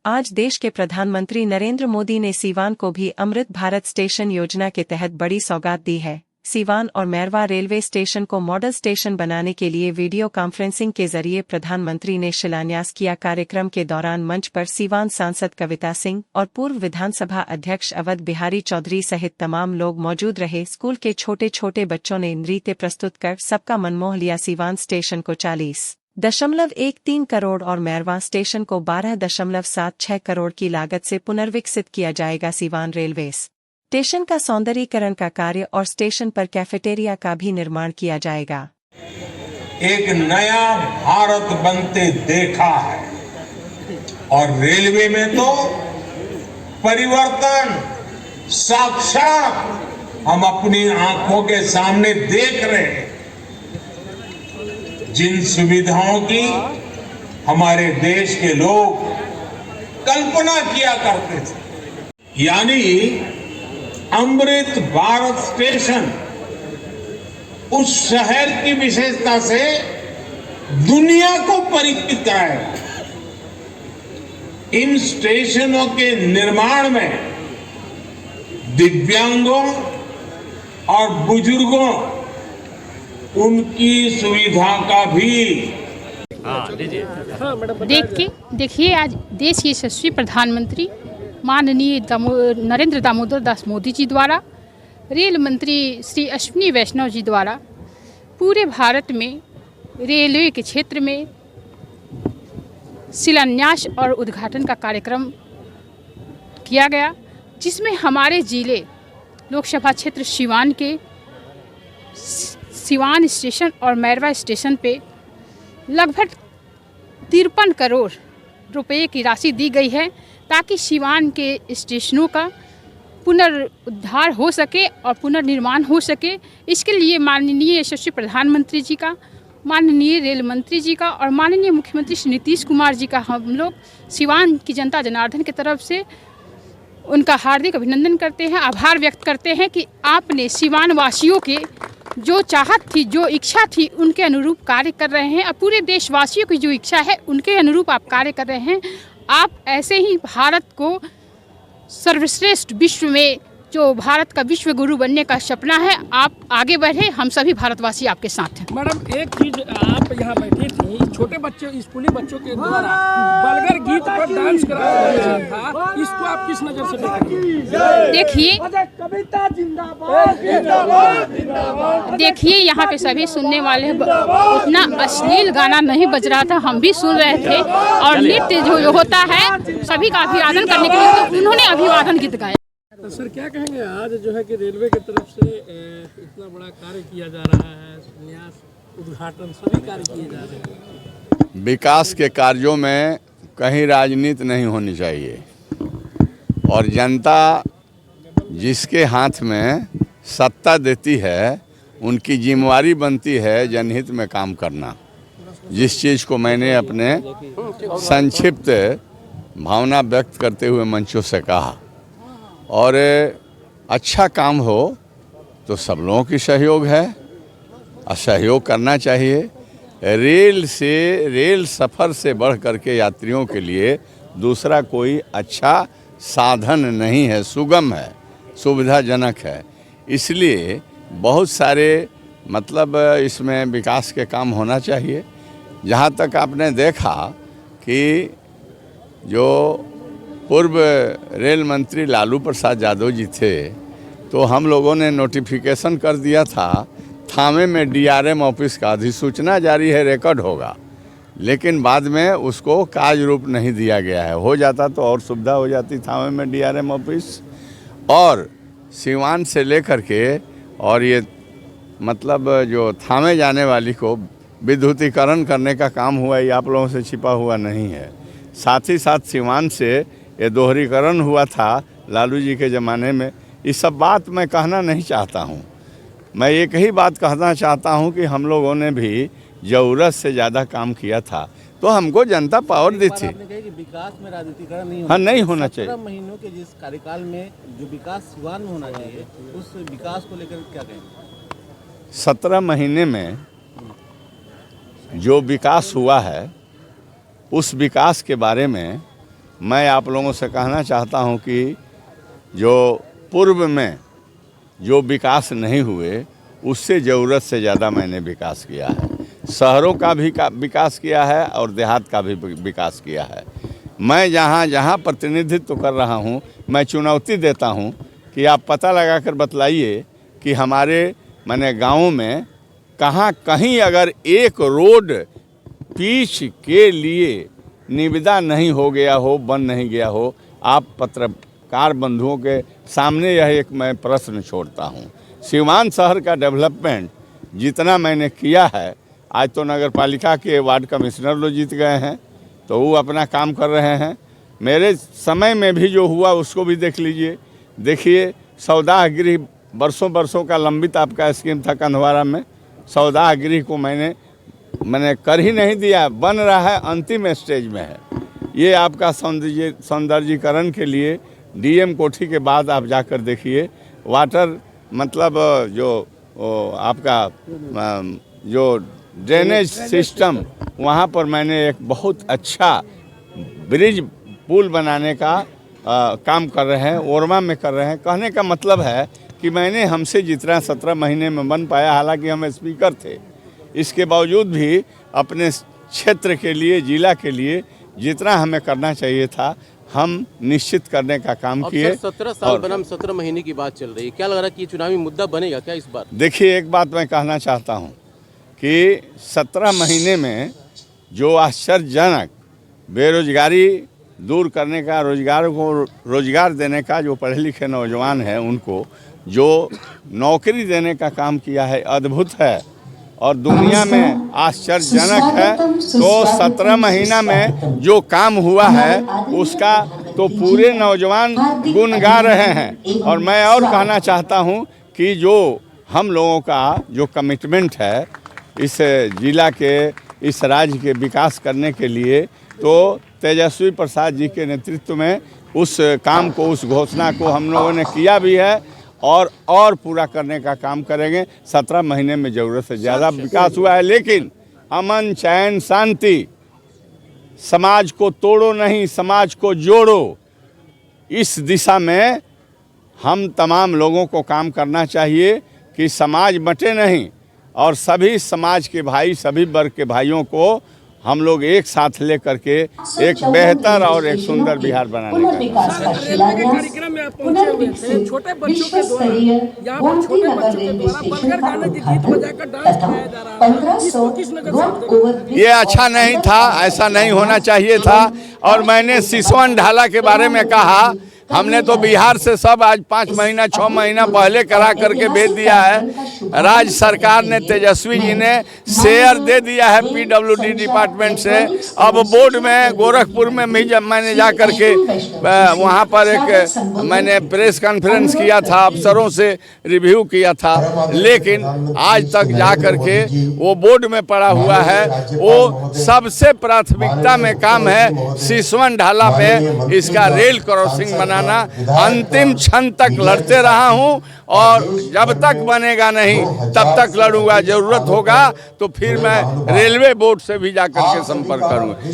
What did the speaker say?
आज देश के प्रधानमंत्री नरेंद्र मोदी ने सीवान को भी अमृत भारत स्टेशन योजना के तहत बड़ी सौगात दी है। सीवान और मैरवा रेलवे स्टेशन को मॉडल स्टेशन बनाने के लिए वीडियो कॉन्फ्रेंसिंग के जरिए प्रधानमंत्री ने शिलान्यास किया। कार्यक्रम के दौरान मंच पर सीवान सांसद कविता सिंह और पूर्व विधानसभा अध्यक्ष अवध बिहारी चौधरी सहित तमाम लोग मौजूद रहे। स्कूल के छोटे छोटे बच्चों ने नृत्य प्रस्तुत कर सबका मन मोह लिया। सीवान स्टेशन को 40.13 करोड़ और मैरवा स्टेशन को 12.76 करोड़ की लागत से पुनर्विकसित किया जाएगा। सीवान रेलवे स्टेशन का सौंदर्यीकरण का कार्य और स्टेशन पर कैफेटेरिया का भी निर्माण किया जाएगा। एक नया भारत बनते देखा है और रेलवे में तो परिवर्तन साक्षात हम अपनी आंखों के सामने देख रहे हैं। जिन सुविधाओं की हमारे देश के लोग कल्पना किया करते थे, यानी अमृत भारत स्टेशन उस शहर की विशेषता से दुनिया को परिचित कराएगा। इन स्टेशनों के निर्माण में दिव्यांगों और बुजुर्गों उनकी सुविधा का भी देखिए आज देश के यशस्वी प्रधानमंत्री माननीय नरेंद्र दामोदर दास मोदी जी द्वारा, रेल मंत्री श्री अश्विनी वैष्णव जी द्वारा पूरे भारत में रेलवे के क्षेत्र में शिलान्यास और उद्घाटन का कार्यक्रम किया गया, जिसमें हमारे जिले लोकसभा क्षेत्र सीवान के सीवान स्टेशन और मैरवा स्टेशन पे लगभग 53 करोड़ रुपए की राशि दी गई है, ताकि सीवान के स्टेशनों का पुनरुद्धार हो सके और पुनर्निर्माण हो सके। इसके लिए माननीय यशस्वी प्रधानमंत्री जी का, माननीय रेल मंत्री जी का और माननीय मुख्यमंत्री श्री नीतीश कुमार जी का हम लोग सीवान की जनता जनार्दन की तरफ से उनका हार्दिक अभिनंदन करते हैं, आभार व्यक्त करते हैं कि आपने सीवान वासियों के जो चाहत थी, जो इच्छा थी, उनके अनुरूप कार्य कर रहे हैं। अब पूरे देशवासियों की जो इच्छा है उनके अनुरूप आप कार्य कर रहे हैं। आप ऐसे ही भारत को सर्वश्रेष्ठ विश्व में, जो भारत का विश्व गुरु बनने का सपना है, आप आगे बढ़े। हम सभी भारतवासी आपके साथ हैं। मैडम, एक चीज, आप यहाँ बैठी थी, छोटे बच्चे, स्कूली बच्चों के द्वारा बलगर गीत पर डांस कराया जा रहा था, इसको आप किस नजर से देखिए यहाँ पे सभी सुनने वाले, उतना अश्लील गाना नहीं बज रहा था, हम भी सुन रहे थे। और नृत्य जो होता है सभी का अभिवादन करने के लिए तो उन्होंने अभिवादन गीत गाया। तो सर क्या कहेंगे, आज जो है कि रेलवे की तरफ से इतना बड़ा कार्य किया जा रहा है, शिलान्यास, उद्घाटन, सभी कार्य किए जा रहे हैं। विकास के कार्यों में कहीं राजनीति नहीं होनी चाहिए और जनता जिसके हाथ में सत्ता देती है उनकी जिम्मेवारी बनती है जनहित में काम करना। जिस चीज़ को मैंने अपने संक्षिप्त भावना व्यक्त करते हुए मंचों से कहा, और अच्छा काम हो तो सब लोगों की सहयोग है और सहयोग करना चाहिए। रेल सफ़र से बढ़ करके यात्रियों के लिए दूसरा कोई अच्छा साधन नहीं है, सुगम है, सुविधाजनक है। इसलिए बहुत सारे इसमें विकास के काम होना चाहिए। जहाँ तक आपने देखा कि जो पूर्व रेल मंत्री लालू प्रसाद यादव जी थे, तो हम लोगों ने नोटिफिकेशन कर दिया था, थामे में डीआरएम ऑफिस का अधिसूचना जारी है, रिकॉर्ड होगा, लेकिन बाद में उसको काज रूप नहीं दिया गया है। हो जाता तो और सुविधा हो जाती थामे में डीआरएम ऑफिस। और सीवान से लेकर के और ये जो थामे जाने वाली को विद्युतीकरण करने का काम हुआ, ये आप लोगों से छिपा हुआ नहीं है। साथ ही साथ सीवान से ये दोहरीकरण हुआ था लालू जी के ज़माने में। इस सब बात मैं कहना नहीं चाहता हूँ, मैं एक ही बात कहना चाहता हूँ कि हम लोगों ने भी ज़रूरत से ज़्यादा काम किया था, तो हमको जनता पावर दी थी। आपने कहा कि विकास में राजनीतिकरण नहीं हाँ, नहीं होना चाहिए। 17 महीनों के जिस कार्यकाल में जो विकास सीवान में होना चाहिए, उस विकास को लेकर क्या कहेंगे? 17 महीने में जो विकास हुआ है, उस विकास के बारे में मैं आप लोगों से कहना चाहता हूं कि जो पूर्व में जो विकास नहीं हुए उससे ज़रूरत से ज़्यादा मैंने विकास किया है। शहरों का भी विकास किया है और देहात का भी विकास किया है। मैं जहाँ जहाँ प्रतिनिधित्व कर रहा हूँ मैं चुनौती देता हूँ कि आप पता लगाकर बतलाइए कि हमारे माने गाँवों में कहाँ कहीं अगर एक रोड पिच के लिए निविदा नहीं हो गया हो, बन नहीं गया हो। आप पत्रकार बंधुओं के सामने यह एक मैं प्रश्न छोड़ता हूँ। सिवान शहर का डेवलपमेंट जितना मैंने किया है, आज तो नगर पालिका के वार्ड कमिश्नर लोग जीत गए हैं तो वो अपना काम कर रहे हैं। मेरे समय में भी जो हुआ उसको भी देख लीजिए। देखिए सौदाह गृह बरसों का लंबित आपका स्कीम था कंधवारा में, सौदाह गृह को मैंने कर ही नहीं दिया, बन रहा है, अंतिम स्टेज में है। ये आपका सौंदर्यीकरण के लिए डीएम कोठी के बाद आप जाकर देखिए वाटर मतलब जो आपका जो ड्रेनेज सिस्टम वहाँ पर मैंने एक बहुत अच्छा ब्रिज पुल बनाने का काम कर रहे हैं, ओरमा में कर रहे हैं। कहने का मतलब है कि मैंने हमसे जितना 17 महीने में बन पाया, हालांकि हम स्पीकर थे, इसके बावजूद भी अपने क्षेत्र के लिए, जिला के लिए जितना हमें करना चाहिए था हम निश्चित करने का काम किए। 17 साल बनाम 17 महीने की बात चल रही है, क्या लग रहा है कि चुनावी मुद्दा बनेगा क्या इस बार? देखिए एक बात मैं कहना चाहता हूं कि 17 महीने में जो आश्चर्यजनक बेरोजगारी दूर करने का, रोजगार को रोजगार देने का, जो पढ़े लिखे नौजवान हैं उनको जो नौकरी देने का काम किया है, अद्भुत है और दुनिया में आश्चर्यजनक है। तो 17 महीना में जो काम हुआ है उसका तो पूरे नौजवान गुण गा रहे हैं। और मैं और कहना चाहता हूं कि जो हम लोगों का जो कमिटमेंट है इस जिला के, इस राज्य के विकास करने के लिए, तो तेजस्वी प्रसाद जी के नेतृत्व में उस काम को, उस घोषणा को हम लोगों ने किया भी है और पूरा करने का काम करेंगे। 17 महीने में ज़रूरत से ज़्यादा विकास हुआ है, लेकिन अमन, चैन, शांति, समाज को तोड़ो नहीं, समाज को जोड़ो, इस दिशा में हम तमाम लोगों को काम करना चाहिए कि समाज बटे नहीं और सभी समाज के भाई, सभी वर्ग के भाइयों को हम लोग एक साथ लेकर के एक बेहतर और एक सुंदर बिहार बनाने का कार्यक्रम में आप पहुंचे हुए थे। छोटे बच्चों के द्वारा यहाँ पर छोटे बच्चों के द्वारा बलगर गाने की गीत बजाकर डांस किया जा रहा है, इसको किस नगर से? ये अच्छा नहीं था, ऐसा नहीं होना चाहिए था। और मैंने सिसवन ढाला के बारे में कहा, हमने तो बिहार से सब आज 5 महीना 6 महीना पहले करा करके भेज दिया है। राज्य सरकार ने, तेजस्वी जी ने शेयर दे दिया है पीडब्ल्यूडी डिपार्टमेंट से। अब बोर्ड में गोरखपुर में भी जब मैंने जा कर के वहाँ पर एक मैंने प्रेस कॉन्फ्रेंस किया था, अफसरों से रिव्यू किया था, लेकिन आज तक जा कर के वो बोर्ड में पड़ा हुआ है। वो सबसे प्राथमिकता में काम है सिसवन ढाला पे इसका रेल क्रॉसिंग बनाना। अंतिम क्षण तक लड़ते रहा हूं और जब तक बनेगा नहीं तब तक लड़ूंगा। जरूरत होगा तो फिर मैं रेलवे बोर्ड से भी जाकर के संपर्क करूंगा।